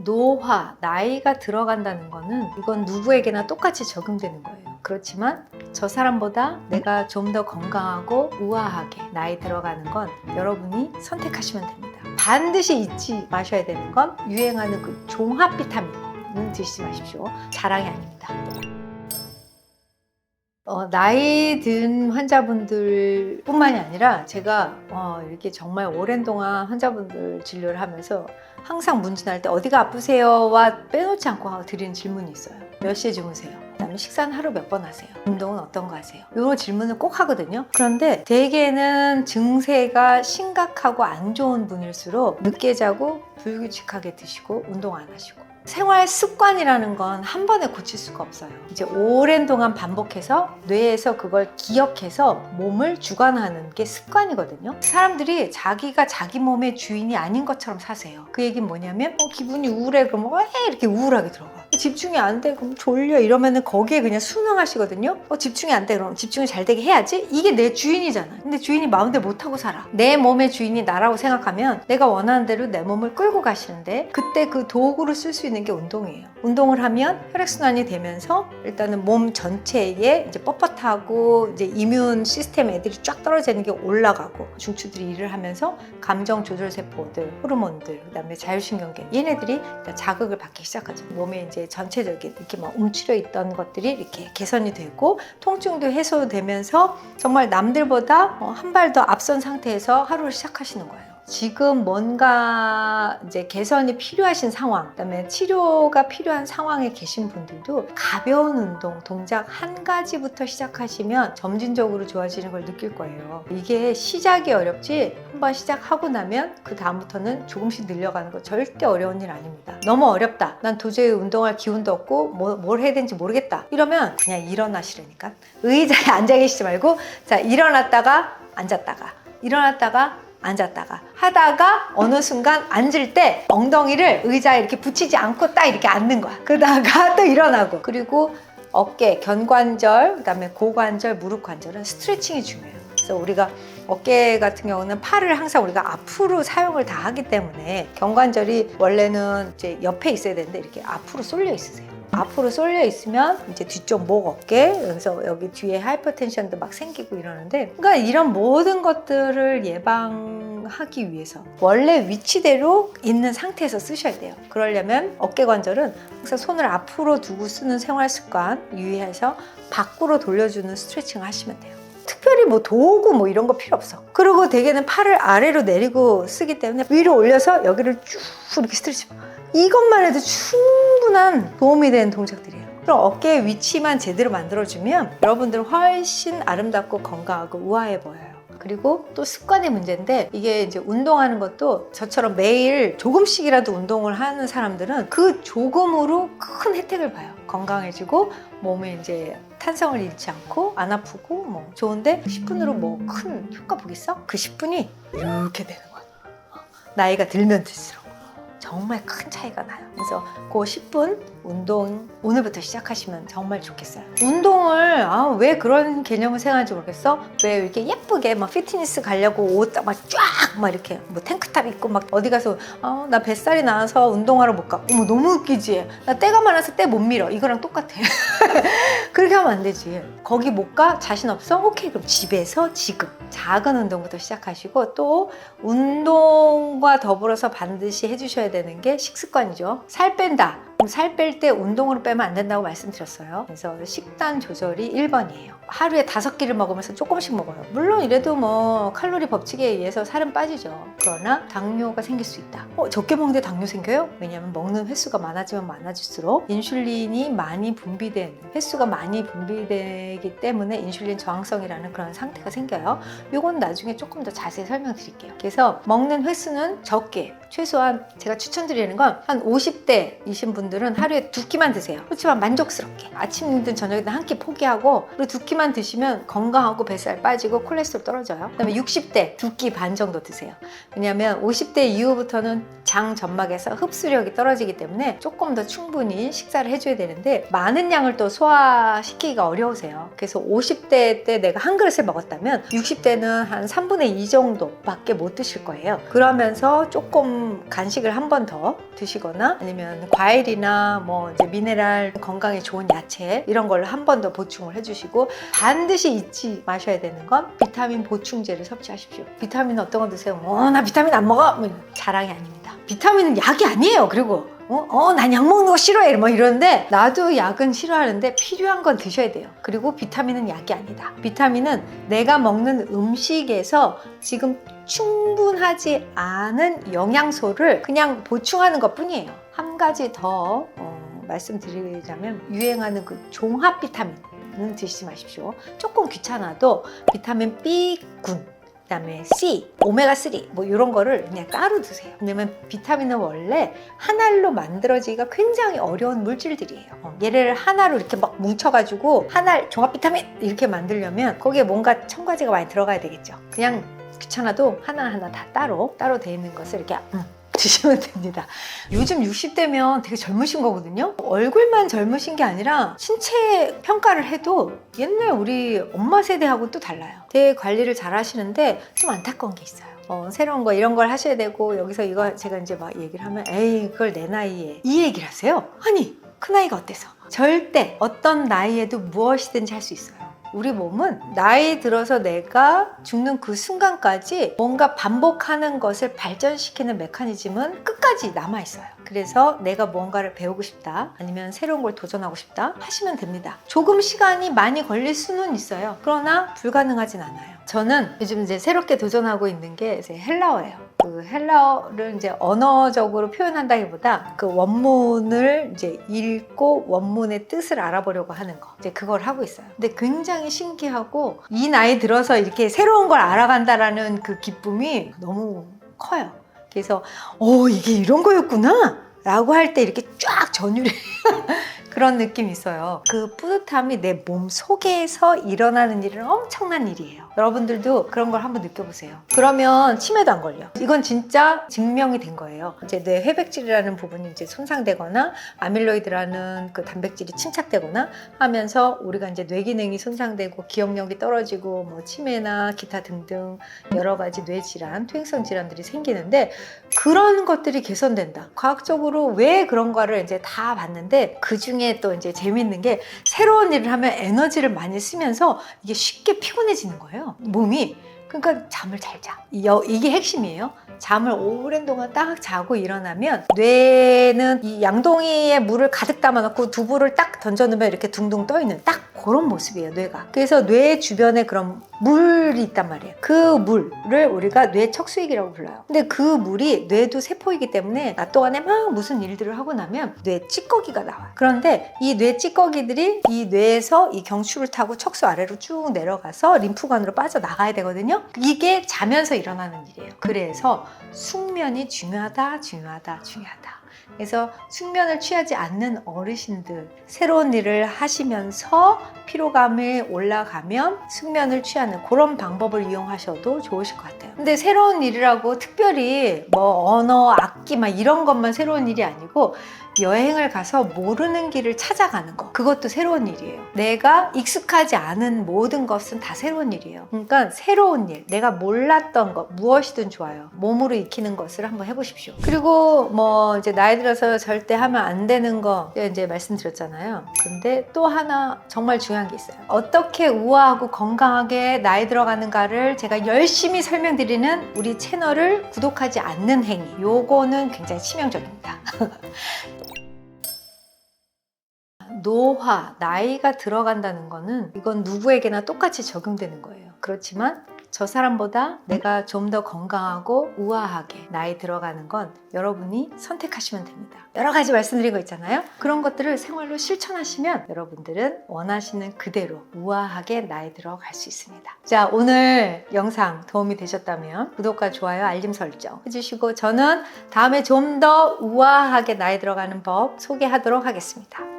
노화, 나이가 들어간다는 거는 이건 누구에게나 똑같이 적용되는 거예요. 그렇지만 저 사람보다 내가 좀 더 건강하고 우아하게 나이 들어가는 건 여러분이 선택하시면 됩니다. 반드시 잊지 마셔야 되는 건 유행하는 그 종합 비타민은 드시지 마십시오. 자랑이 아닙니다. 나이 든 환자분들 뿐만이 아니라 제가 이렇게 정말 오랜 동안 환자분들 진료를 하면서 항상 문진할 때 어디가 아프세요?와 빼놓지 않고 드리는 질문이 있어요. 몇 시에 주무세요? 그다음에 식사는 하루 몇 번 하세요? 운동은 어떤 거 하세요? 이런 질문을 꼭 하거든요. 그런데 대개는 증세가 심각하고 안 좋은 분일수록 늦게 자고 불규칙하게 드시고 운동 안 하시고, 생활 습관이라는 건 한 번에 고칠 수가 없어요. 이제 오랜 동안 반복해서 뇌에서 그걸 기억해서 몸을 주관하는 게 습관이거든요. 사람들이 자기가 자기 몸의 주인이 아닌 것처럼 사세요. 그 얘기는 뭐냐면 기분이 우울해 그러면 왜 이렇게 우울하게 들어가, 집중이 안 돼 그럼 졸려 이러면은 거기에 그냥 순응하시거든요. 집중이 안 돼 그럼 집중이 잘 되게 해야지. 이게 내 주인이잖아. 근데 주인이 마음대로 못하고 살아. 내 몸의 주인이 나라고 생각하면 내가 원하는 대로 내 몸을 끌고 가시는데, 그때 그 도구를 쓸 수 있는 게 운동이에요. 운동을 하면 혈액순환이 되면서 일단은 몸 전체에 이제 뻣뻣하고 이제 이뮨 시스템 애들이 쫙 떨어지는 게 올라가고, 중추들이 일을 하면서 감정 조절 세포들, 호르몬들, 그다음에 자율신경계 얘네들이 일단 자극을 받기 시작하죠. 몸에 이제 전체적인 이렇게 막 움츠려 있던 것들이 이렇게 개선이 되고 통증도 해소되면서 정말 남들보다 한 발 더 앞선 상태에서 하루를 시작하시는 거예요. 지금 뭔가 이제 개선이 필요하신 상황, 그다음에 치료가 필요한 상황에 계신 분들도 가벼운 운동, 동작 한 가지부터 시작하시면 점진적으로 좋아지는 걸 느낄 거예요. 이게 시작이 어렵지 한번 시작하고 나면 그 다음부터는 조금씩 늘려가는 거 절대 어려운 일 아닙니다. 너무 어렵다, 난 도저히 운동할 기운도 없고 뭘 해야 되는지 모르겠다 이러면 그냥 일어나시라니까. 의자에 앉아 계시지 말고, 자, 일어났다가 앉았다가 일어났다가 앉았다가 하다가 어느 순간 앉을 때 엉덩이를 의자에 이렇게 붙이지 않고 딱 이렇게 앉는 거야. 그러다가 또 일어나고, 그리고 어깨, 견관절, 그다음에 고관절, 무릎 관절은 스트레칭이 중요해요. 그래서 우리가 어깨 같은 경우는 팔을 항상 우리가 앞으로 사용을 다 하기 때문에 견관절이 원래는 이제 옆에 있어야 되는데 이렇게 앞으로 쏠려 있으세요. 앞으로 쏠려 있으면 이제 뒤쪽 목, 어깨, 그래서 여기 뒤에 하이퍼텐션도 막 생기고 이러는데, 그러니까 이런 모든 것들을 예방하기 위해서 원래 위치대로 있는 상태에서 쓰셔야 돼요. 그러려면 어깨 관절은 항상 손을 앞으로 두고 쓰는 생활 습관 유의해서 밖으로 돌려주는 스트레칭을 하시면 돼요. 특별히 도구 이런 거 필요 없어. 그리고 대개는 팔을 아래로 내리고 쓰기 때문에 위로 올려서 여기를 쭉 이렇게 스트레칭, 이것만 해도 충분한 도움이 되는 동작들이에요. 그럼 어깨의 위치만 제대로 만들어주면 여러분들은 훨씬 아름답고 건강하고 우아해 보여요. 그리고 또 습관의 문제인데, 이게 이제 운동하는 것도 저처럼 매일 조금씩이라도 운동을 하는 사람들은 그 조금으로 큰 혜택을 봐요. 건강해지고 몸에 이제 탄성을 잃지 않고 안 아프고 좋은데, 10분으로 큰 효과 보겠어? 그 10분이 이렇게 되는 거야. 나이가 들면 들수록 정말 큰 차이가 나요. 그래서 그 10분 운동 오늘부터 시작하시면 정말 좋겠어요. 운동을 왜 그런 개념을 생각하는지 모르겠어? 왜 이렇게 예쁘게 피트니스 가려고 옷 막 쫙 이렇게 탱크탑 입고 어디 가서 나 뱃살이 나와서 운동하러 못 가. 어머 너무 웃기지? 나 때가 많아서 때 못 밀어. 이거랑 똑같아. 그렇게 하면 안 되지. 거기 못 가? 자신 없어? 오케이, 그럼 집에서 지금 작은 운동부터 시작하시고, 또 운동과 더불어서 반드시 해주셔야 되는 게 식습관이죠. 살 뺀다. 살 뺄 때 운동으로 빼면 안 된다고 말씀드렸어요. 그래서 식단 조절이 1번이에요. 하루에 5끼를 먹으면서 조금씩 먹어요. 물론 이래도 칼로리 법칙에 의해서 살은 빠지죠. 그러나 당뇨가 생길 수 있다. 적게 먹는데 당뇨 생겨요? 왜냐하면 먹는 횟수가 많아지면 많아질수록 인슐린이 많이 분비되는, 횟수가 많이 분비되기 때문에 인슐린 저항성이라는 그런 상태가 생겨요. 이건 나중에 조금 더 자세히 설명드릴게요. 그래서 먹는 횟수는 적게, 최소한 제가 추천드리는 건 한 50대이신 분들은 하루에 2끼만 드세요. 그렇지만 만족스럽게 아침이든 저녁이든 한 끼 포기하고, 그리고 2끼만 2끼만 드시면 건강하고 뱃살 빠지고 콜레스테롤 떨어져요. 그다음에 60대 2끼 반 정도 드세요. 왜냐하면 50대 이후부터는 장 점막에서 흡수력이 떨어지기 때문에 조금 더 충분히 식사를 해줘야 되는데 많은 양을 또 소화시키기가 어려우세요. 그래서 50대 때 내가 한 그릇을 먹었다면 60대는 한 3분의 2 정도밖에 못 드실 거예요. 그러면서 조금 간식을 한 번 더 드시거나 아니면 과일이나 뭐 이제 미네랄 건강에 좋은 야채 이런 걸로 한 번 더 보충을 해주시고 반드시 잊지 마셔야 되는 건 비타민 보충제를 섭취하십시오. 비타민 어떤 거 드세요? 나 비타민 안 먹어! 뭐 자랑이 아닙니다. 비타민은 약이 아니에요. 그리고 난 약 먹는 거 싫어해 뭐 이러는데 나도 약은 싫어하는데 필요한 건 드셔야 돼요. 그리고 비타민은 약이 아니다. 비타민은 내가 먹는 음식에서 지금 충분하지 않은 영양소를 그냥 보충하는 것 뿐이에요. 한 가지 더 말씀드리자면 유행하는 그 종합 비타민은 드시지 마십시오. 조금 귀찮아도 비타민 B군 그다음에 C, 오메가3 뭐 이런 거를 그냥 따로 드세요. 왜냐면 비타민은 원래 한 알로 만들어지기가 굉장히 어려운 물질들이에요. 얘를 하나로 이렇게 막 뭉쳐가지고 한 알 종합 비타민 이렇게 만들려면 거기에 뭔가 첨가제가 많이 들어가야 되겠죠. 그냥 귀찮아도 하나하나 다 따로 돼 있는 것을 이렇게 드시면 됩니다. 요즘 60대면 되게 젊으신 거거든요. 얼굴만 젊으신 게 아니라 신체 평가를 해도 옛날 우리 엄마 세대하고 또 달라요. 되게 관리를 잘 하시는데 좀 안타까운 게 있어요. 새로운 거 이런 걸 하셔야 되고 여기서 이거 제가 이제 막 얘기를 하면 에이 그걸 내 나이에 이 얘기를 하세요? 아니 그 나이가 어때서? 절대 어떤 나이에도 무엇이든지 할 수 있어요. 우리 몸은 나이 들어서 내가 죽는 그 순간까지 뭔가 반복하는 것을 발전시키는 메커니즘은 끝까지 남아있어요. 그래서 내가 뭔가를 배우고 싶다 아니면 새로운 걸 도전하고 싶다 하시면 됩니다. 조금 시간이 많이 걸릴 수는 있어요. 그러나 불가능하진 않아요. 저는 요즘 이제 새롭게 도전하고 있는 게 이제 헬라어예요. 그 헬라어를 이제 언어적으로 표현한다기보다 그 원문을 이제 읽고 원문의 뜻을 알아보려고 하는 거 이제 그걸 하고 있어요. 근데 굉장히 신기하고 이 나이 들어서 이렇게 새로운 걸 알아간다라는 그 기쁨이 너무 커요. 그래서 이게 이런 거였구나 라고 할 때 이렇게 쫙 전율이 그런 느낌이 있어요. 그 뿌듯함이 내 몸 속에서 일어나는 일은 엄청난 일이에요. 여러분들도 그런 걸 한번 느껴보세요. 그러면 치매도 안 걸려. 이건 진짜 증명이 된 거예요. 이제 뇌 회백질이라는 부분이 이제 손상되거나 아밀로이드라는 그 단백질이 침착되거나 하면서 우리가 이제 뇌 기능이 손상되고 기억력이 떨어지고 뭐 치매나 기타 등등 여러 가지 뇌 질환, 퇴행성 질환들이 생기는데 그런 것들이 개선된다. 과학적으로 왜 그런가를 이제 다 봤는데 그 중에 또 이제 재밌는 게 새로운 일을 하면 에너지를 많이 쓰면서 이게 쉽게 피곤해지는 거예요. 몸이. 그러니까 잠을 잘 자. 이게 핵심이에요. 잠을 오랜 동안 딱 자고 일어나면 뇌는 이 양동이에 물을 가득 담아놓고 두부를 딱 던져놓으면 이렇게 둥둥 떠있는 딱 그런 모습이에요, 뇌가. 그래서 뇌 주변에 그런 물이 있단 말이에요. 그 물을 우리가 뇌척수액이라고 불러요. 근데 그 물이 뇌도 세포이기 때문에 낮 동안에 막 무슨 일들을 하고 나면 뇌 찌꺼기가 나와요. 그런데 이 뇌 찌꺼기들이 이 뇌에서 이 경추를 타고 척수 아래로 쭉 내려가서 림프관으로 빠져나가야 되거든요. 이게 자면서 일어나는 일이에요. 그래서 숙면이 중요하다. 그래서 숙면을 취하지 않는 어르신들 새로운 일을 하시면서 피로감이 올라가면 숙면을 취하는 그런 방법을 이용하셔도 좋으실 것 같아요. 근데 새로운 일이라고 특별히 뭐 언어, 악기 막 이런 것만 새로운 일이 아니고 여행을 가서 모르는 길을 찾아가는 거 그것도 새로운 일이에요. 내가 익숙하지 않은 모든 것은 다 새로운 일이에요. 그러니까 새로운 일, 내가 몰랐던 것 무엇이든 좋아요. 몸으로 익히는 것을 한번 해보십시오. 그리고 뭐 이제 나이 들어서 절대 하면 안 되는 거 이제 말씀드렸잖아요. 근데 또 하나 정말 중요한 게 있어요. 어떻게 우아하고 건강하게 나이 들어가는가를 제가 열심히 설명드리는 우리 채널을 구독하지 않는 행위 요거는 굉장히 치명적입니다. 노화, 나이가 들어간다는 거는 이건 누구에게나 똑같이 적용되는 거예요. 그렇지만 저 사람보다 내가 좀 더 건강하고 우아하게 나이 들어가는 건 여러분이 선택하시면 됩니다. 여러 가지 말씀드린 거 있잖아요. 그런 것들을 생활로 실천하시면 여러분들은 원하시는 그대로 우아하게 나이 들어갈 수 있습니다. 자, 오늘 영상 도움이 되셨다면 구독과 좋아요, 알림 설정 해주시고 저는 다음에 좀 더 우아하게 나이 들어가는 법 소개하도록 하겠습니다.